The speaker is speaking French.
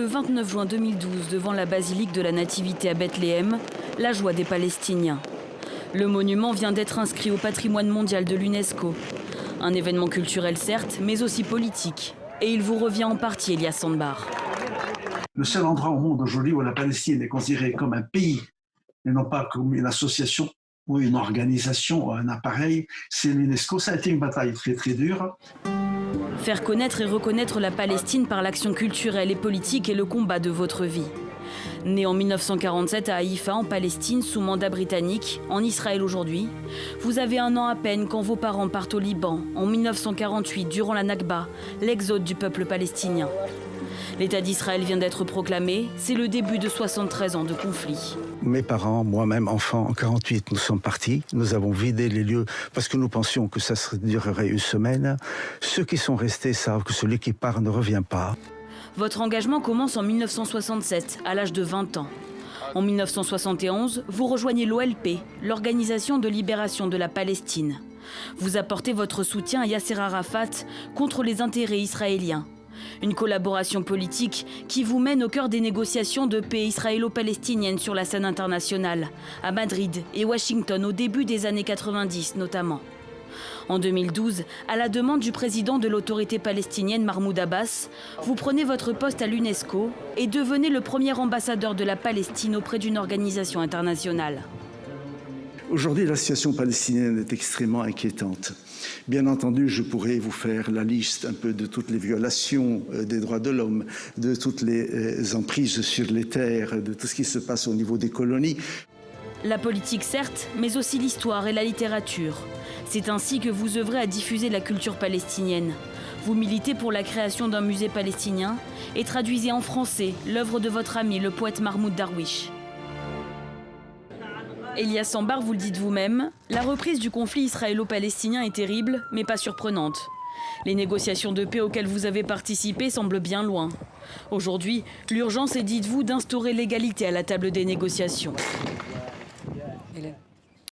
le 29 juin 2012, devant la basilique de la Nativité à Bethléem, la joie des Palestiniens. Le monument vient d'être inscrit au patrimoine mondial de l'UNESCO. Un événement culturel certes, mais aussi politique. Et il vous revient en partie, Elias Sandbar. Le seul endroit au monde aujourd'hui où la Palestine est considérée comme un pays et non pas comme une association ou une organisation ou un appareil, c'est l'UNESCO. Ça a été une bataille très très dure. Faire connaître et reconnaître la Palestine par l'action culturelle et politique est le combat de votre vie. Né en 1947 à Haïfa, en Palestine, sous mandat britannique, en Israël aujourd'hui, vous avez 1 an à peine quand vos parents partent au Liban, en 1948, durant la Nakba, l'exode du peuple palestinien. L'État d'Israël vient d'être proclamé, c'est le début de 73 ans de conflit. Mes parents, moi-même enfant, en 1948, nous sommes partis. Nous avons vidé les lieux parce que nous pensions que ça durerait une semaine. Ceux qui sont restés savent que celui qui part ne revient pas. Votre engagement commence en 1967, à l'âge de 20 ans. En 1971, vous rejoignez l'OLP, l'Organisation de libération de la Palestine. Vous apportez votre soutien à Yasser Arafat contre les intérêts israéliens. Une collaboration politique qui vous mène au cœur des négociations de paix israélo-palestiniennes sur la scène internationale, à Madrid et Washington au début des années 90 notamment. En 2012, à la demande du président de l'autorité palestinienne Mahmoud Abbas, vous prenez votre poste à l'UNESCO et devenez le premier ambassadeur de la Palestine auprès d'une organisation internationale. Aujourd'hui, la situation palestinienne est extrêmement inquiétante. Bien entendu, je pourrais vous faire la liste un peu de toutes les violations des droits de l'homme, de toutes les emprises sur les terres, de tout ce qui se passe au niveau des colonies. La politique certes, mais aussi l'histoire et la littérature. C'est ainsi que vous œuvrez à diffuser la culture palestinienne. Vous militez pour la création d'un musée palestinien et traduisez en français l'œuvre de votre ami, le poète Mahmoud Darwish. Elias Sandbar, vous le dites vous-même, la reprise du conflit israélo-palestinien est terrible, mais pas surprenante. Les négociations de paix auxquelles vous avez participé semblent bien loin. Aujourd'hui, l'urgence est, dites-vous, d'instaurer l'égalité à la table des négociations.